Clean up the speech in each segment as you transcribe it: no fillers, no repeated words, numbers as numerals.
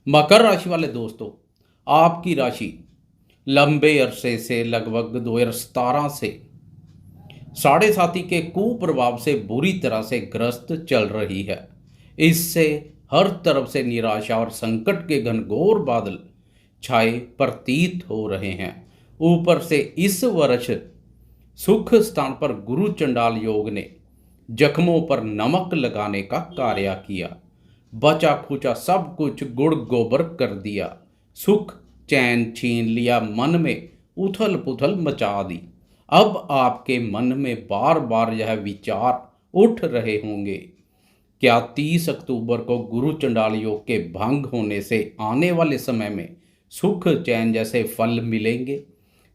मकर राशि वाले दोस्तों, आपकी राशि लंबे अरसे से लगभग 2017 से साढ़े साथी के कुप्रभाव से बुरी तरह से ग्रस्त चल रही है। इससे हर तरफ से निराशा और संकट के घनघोर बादल छाए प्रतीत हो रहे हैं। ऊपर से इस वर्ष सुख स्थान पर गुरु चंडाल योग ने जख्मों पर नमक लगाने का कार्य किया। बचा खुचा सब कुछ गुड़ गोबर कर दिया। सुख चैन छीन लिया, मन में उथल पुथल मचा दी। अब आपके मन में बार बार यह विचार उठ रहे होंगे, क्या 30 अक्टूबर को गुरु चंडाल योग के भंग होने से आने वाले समय में सुख चैन जैसे फल मिलेंगे,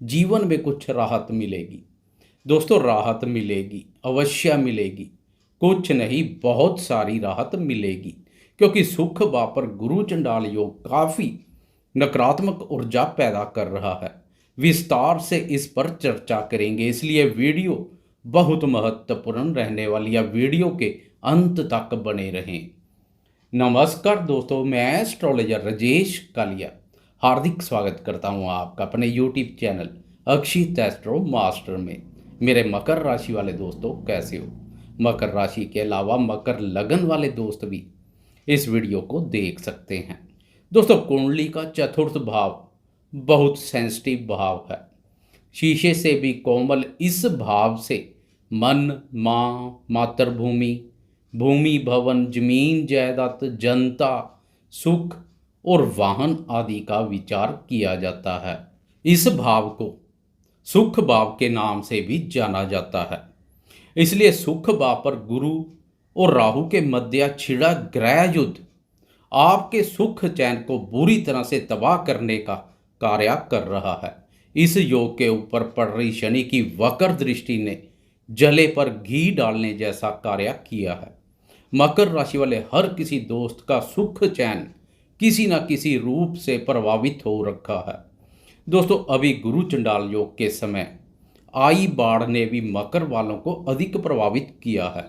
जीवन में कुछ राहत मिलेगी? दोस्तों, राहत मिलेगी, अवश्य मिलेगी। कुछ नहीं, बहुत सारी राहत मिलेगी, क्योंकि सुख भाव पर गुरु चंडाल योग काफ़ी नकारात्मक ऊर्जा पैदा कर रहा है। विस्तार से इस पर चर्चा करेंगे, इसलिए वीडियो बहुत महत्वपूर्ण रहने वाली है। वीडियो के अंत तक बने रहें। नमस्कार दोस्तों, मैं एस्ट्रोलॉजर राजेश कालिया हार्दिक स्वागत करता हूं आपका अपने यूट्यूब चैनल अक्षित एस्ट्रो मास्टर में। मेरे मकर राशि वाले दोस्तों, कैसे हो? मकर राशि के अलावा मकर लगन वाले दोस्त भी इस वीडियो को देख सकते हैं। दोस्तों, कुंडली का चतुर्थ भाव बहुत सेंसिटिव भाव है। शीशे से भी कोमल इस भाव से मन, माँ, मातृभूमि, भूमि, भवन, जमीन जायदाद, जनता, सुख और वाहन आदि का विचार किया जाता है। इस भाव को सुख भाव के नाम से भी जाना जाता है। इसलिए सुख भाव पर गुरु और राहु के मध्य छिड़ा ग्रह युद्ध आपके सुख चैन को बुरी तरह से तबाह करने का कार्य कर रहा है। इस योग के ऊपर पड़ रही शनि की वक्र दृष्टि ने जले पर घी डालने जैसा कार्य किया है। मकर राशि वाले हर किसी दोस्त का सुख चैन किसी न किसी रूप से प्रभावित हो रखा है। दोस्तों, अभी गुरु चंडाल योग के समय आई बाढ़ ने भी मकर वालों को अधिक प्रभावित किया है,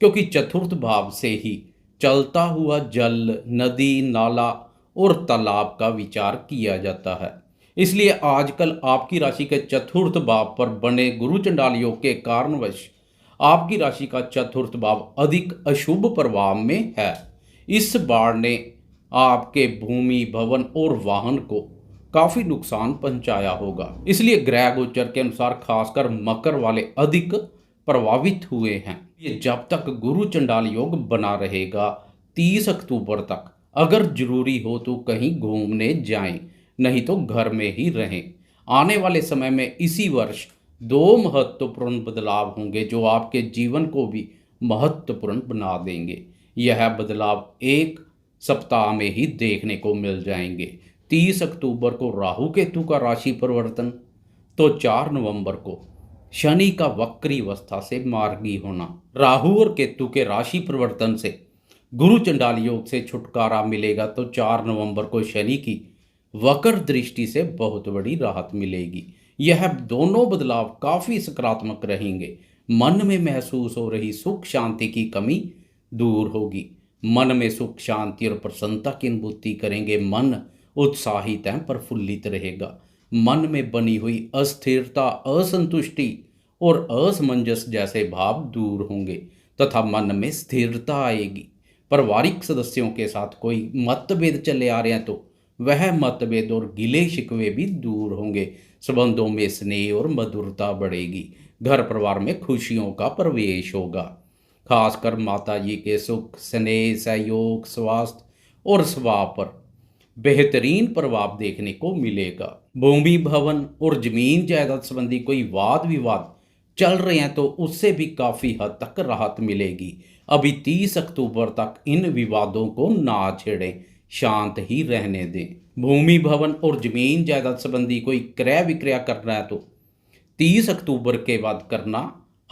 क्योंकि चतुर्थ भाव से ही चलता हुआ जल, नदी, नाला और तालाब का विचार किया जाता है। इसलिए आजकल आपकी राशि के चतुर्थ भाव पर बने गुरु चंडाल योग के कारणवश आपकी राशि का चतुर्थ भाव अधिक अशुभ प्रभाव में है। इस बाढ़ ने आपके भूमि, भवन और वाहन को काफी नुकसान पहुंचाया होगा। इसलिए ग्रह गोचर के अनुसार खासकर मकर वाले अधिक प्रभावित हुए हैं। ये जब तक गुरु चंडाल योग बना रहेगा 30 अक्टूबर तक, अगर जरूरी हो तो कहीं घूमने जाएं, नहीं तो घर में ही रहें। आने वाले समय में इसी वर्ष दो महत्वपूर्ण बदलाव होंगे जो आपके जीवन को भी महत्वपूर्ण बना देंगे। यह बदलाव एक सप्ताह में ही देखने को मिल जाएंगे। 30 अक्टूबर को राहु केतु का राशि परिवर्तन, तो 4 नवंबर को शनि का वक्री अवस्था से मार्गी होना। राहु और केतु के राशि परिवर्तन से गुरु चंडाल योग से छुटकारा मिलेगा, तो 4 नवंबर को शनि की वक्र दृष्टि से बहुत बड़ी राहत मिलेगी। यह दोनों बदलाव काफी सकारात्मक रहेंगे। मन में महसूस हो रही सुख शांति की कमी दूर होगी। मन में सुख शांति और प्रसन्नता की अनुभूति करेंगे। मन उत्साहित एवं प्रफुल्लित रहेगा। मन में बनी हुई अस्थिरता, असंतुष्टि और असमंजस जैसे भाव दूर होंगे तथा मन में स्थिरता आएगी। पारिवारिक सदस्यों के साथ कोई मतभेद चले आ रहे हैं तो वह मतभेद और गिले शिकवे भी दूर होंगे। संबंधों में स्नेह और मधुरता बढ़ेगी। घर परिवार में खुशियों का प्रवेश होगा। खासकर माता जी के सुख, स्नेह, सहयोग, स्वास्थ्य और स्वभाव पर बेहतरीन प्रभाव देखने को मिलेगा। भूमि, भवन और जमीन जायदाद संबंधी कोई वाद विवाद चल रहे हैं तो उससे भी काफ़ी हद तक राहत मिलेगी। अभी 30 अक्टूबर तक इन विवादों को ना छेड़ें, शांत ही रहने दें। भूमि, भवन और जमीन जायदाद संबंधी कोई क्रय विक्रय करना है तो 30 अक्टूबर के बाद करना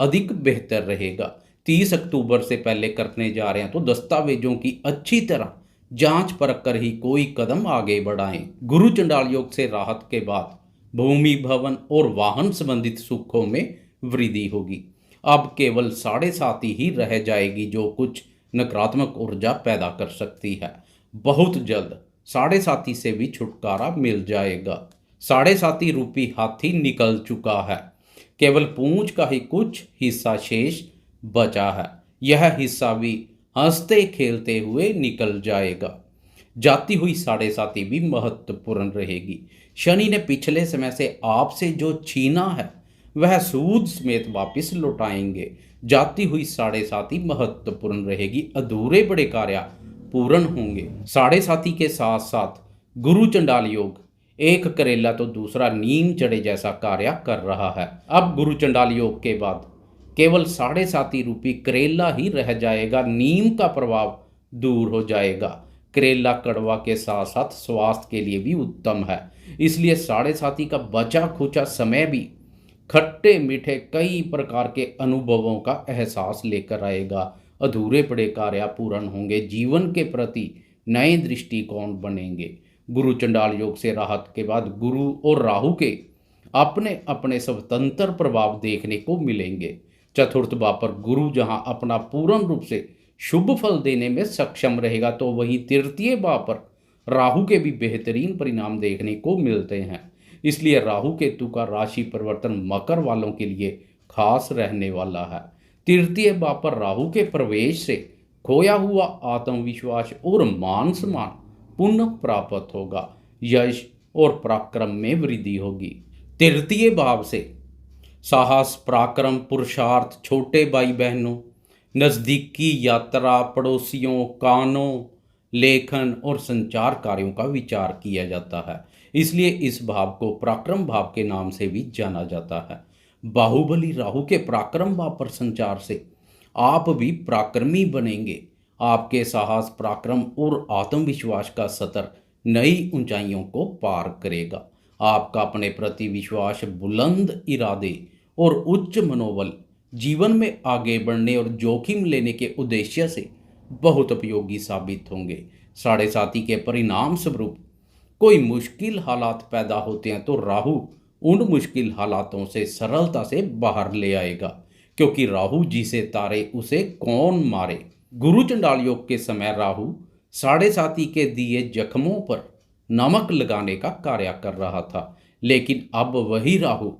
अधिक बेहतर रहेगा। 30 अक्टूबर से पहले करने जा रहे हैं तो दस्तावेजों की अच्छी तरह जांच परख कर ही कोई कदम आगे बढ़ाएं। गुरु चंडाल योग से राहत के बाद भूमि, भवन और वाहन संबंधित सुखों में वृद्धि होगी। अब केवल 7.5 ही रह जाएगी जो कुछ नकारात्मक ऊर्जा पैदा कर सकती है। बहुत जल्द साढ़े साथी से भी छुटकारा मिल जाएगा। साढ़े साथी रूपी हाथी निकल चुका है, केवल पूंछ का ही कुछ हिस्सा शेष बचा है। यह हिस्सा भी हंसते खेलते हुए निकल जाएगा। जाती हुई साढ़े साथी भी महत्वपूर्ण रहेगी। शनि ने पिछले समय से आपसे जो छीना है वह सूद समेत वापस लौटाएंगे। जाती हुई साढ़े साथी महत्वपूर्ण रहेगी। अधूरे बड़े कार्य पूर्ण होंगे। साढ़े साथी के साथ साथ गुरु चंडाल योग, एक करेला तो दूसरा नीम चढ़े जैसा कार्य कर रहा है। अब गुरु चंडाल योग के बाद केवल साढ़े साथी रूपी करेला ही रह जाएगा। नीम का प्रभाव दूर हो जाएगा। करेला कड़वा के साथ साथ स्वास्थ्य के लिए भी उत्तम है, इसलिए साढ़े साथी का बचा खुचा समय भी खट्टे मीठे कई प्रकार के अनुभवों का एहसास लेकर आएगा। अधूरे पड़े कार्य पूर्ण होंगे। जीवन के प्रति नए दृष्टिकोण बनेंगे। गुरु चंडाल योग से राहत के बाद गुरु और राहु के अपने अपने स्वतंत्र प्रभाव देखने को मिलेंगे। चतुर्थ भाव पर गुरु जहां अपना पूर्ण रूप से शुभ फल देने में सक्षम रहेगा, तो वहीं तृतीय भाव पर राहु के भी बेहतरीन परिणाम देखने को मिलते हैं। इसलिए राहु केतु का राशि परिवर्तन मकर वालों के लिए खास रहने वाला है। तृतीय भाव पर राहु के प्रवेश से खोया हुआ आत्मविश्वास और मान सम्मान पुनः प्राप्त होगा। यश और पराक्रम में वृद्धि होगी। तृतीय भाव से साहस, पराक्रम, पुरुषार्थ, छोटे भाई बहनों, नज़दीकी यात्रा, पड़ोसियों, कानों, लेखन और संचार कार्यों का विचार किया जाता है। इसलिए इस भाव को पराक्रम भाव के नाम से भी जाना जाता है। बाहुबली राहु के पराक्रम भाव पर संचार से आप भी पराक्रमी बनेंगे। आपके साहस, पराक्रम और आत्मविश्वास का स्तर नई ऊंचाइयों को पार करेगा। आपका अपने प्रति विश्वास, बुलंद इरादे और उच्च मनोबल जीवन में आगे बढ़ने और जोखिम लेने के उद्देश्य से बहुत उपयोगी साबित होंगे। साढ़े साथी के परिणाम स्वरूप कोई मुश्किल हालात पैदा होते हैं तो राहु उन मुश्किल हालातों से सरलता से बाहर ले आएगा, क्योंकि राहु जिसे तारे उसे कौन मारे। गुरु चंडाल योग के समय राहु साढ़े साथी के दिए जख्मों पर नमक लगाने का कार्य कर रहा था, लेकिन अब वही राहु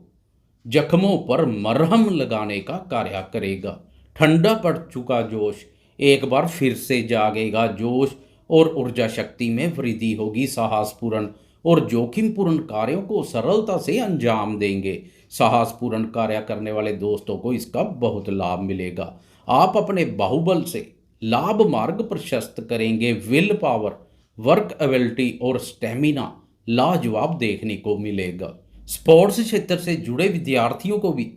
जख्मों पर मरहम लगाने का कार्य करेगा। ठंडा पड़ चुका जोश एक बार फिर से जागेगा। जोश और ऊर्जा शक्ति में वृद्धि होगी। साहसपूर्ण और जोखिमपूर्ण कार्यों को सरलता से अंजाम देंगे। साहसपूर्ण कार्य करने वाले दोस्तों को इसका बहुत लाभ मिलेगा। आप अपने बाहुबल से लाभ मार्ग प्रशस्त करेंगे। विल पावर, वर्क एबिलिटी और स्टेमिना लाजवाब देखने को मिलेगा। स्पोर्ट्स क्षेत्र से जुड़े विद्यार्थियों को भी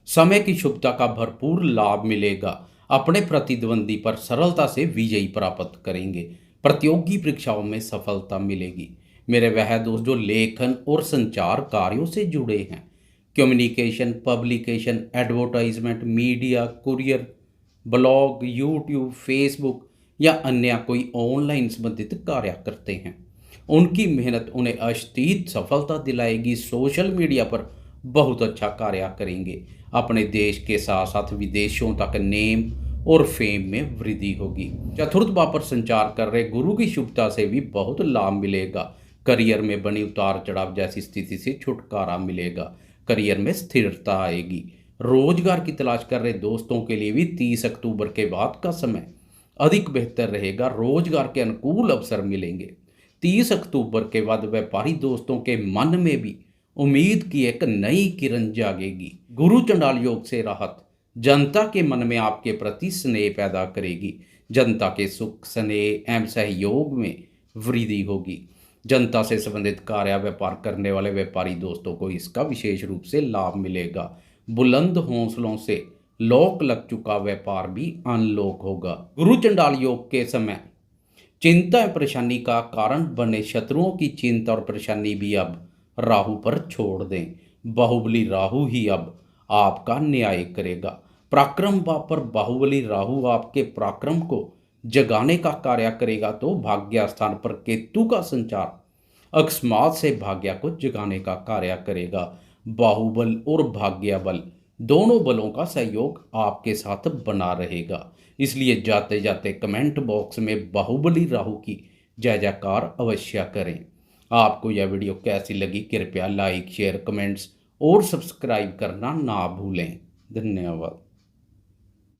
समय की शुभता का भरपूर लाभ मिलेगा। अपने प्रतिद्वंदी पर सरलता से विजयी प्राप्त करेंगे। प्रतियोगी परीक्षाओं में सफलता मिलेगी। मेरे वह दोस्त जो लेखन और संचार कार्यों से जुड़े हैं, communication, publication, advertisement, media, courier, blog, YouTube, Facebook या अन्य कोई ऑनलाइन संबंधित कार्य करते हैं, उनकी मेहनत उन्हें अस्थायी सफलता दिलाएगी। सोशल मीडिया पर बहुत अच्छा कार्य करेंगे। अपने देश के साथ साथ विदेशों तक नेम और फेम में वृद्धि होगी। चतुर्थ भाव पर संचार कर रहे गुरु की शुभता से भी बहुत लाभ मिलेगा। करियर में बनी उतार चढ़ाव जैसी स्थिति से छुटकारा मिलेगा। करियर में स्थिरता आएगी। रोजगार की तलाश कर रहे दोस्तों के लिए भी 30 अक्टूबर के बाद का समय अधिक बेहतर रहेगा। रोजगार के अनुकूल अवसर मिलेंगे। 30 अक्टूबर के बाद व्यापारी दोस्तों के मन में भी उम्मीद की एक नई किरण जागेगी। गुरु चंडाल योग से राहत जनता के मन में आपके प्रति स्नेह पैदा करेगी। जनता के सुख, स्नेह एवं सहयोग में वृद्धि होगी। जनता से संबंधित कार्य व्यापार करने वाले व्यापारी दोस्तों को इसका विशेष रूप से लाभ मिलेगा। बुलंद हौसलों से लॉक लग चुका व्यापार भी अनलॉक होगा। गुरु चंडाल योग के समय चिंता एवं परेशानी का कारण बने शत्रुओं की चिंता और परेशानी भी अब राहु पर छोड़ दें। बाहुबली राहु ही अब आपका न्याय करेगा। पराक्रम भाव पर बाहुबली राहु आपके पराक्रम को जगाने का कार्य करेगा, तो भाग्य स्थान पर केतु का संचार अकस्मात से भाग्य को जगाने का कार्य करेगा। बाहुबल और भाग्य बल दोनों बलों का सहयोग आपके साथ बना रहेगा। इसलिए जाते जाते कमेंट बॉक्स में बाहुबली राहु की जय जयकार अवश्य करें। आपको यह वीडियो कैसी लगी कृपया लाइक शेयर कमेंट्स और सब्सक्राइब करना ना भूलें। धन्यवाद।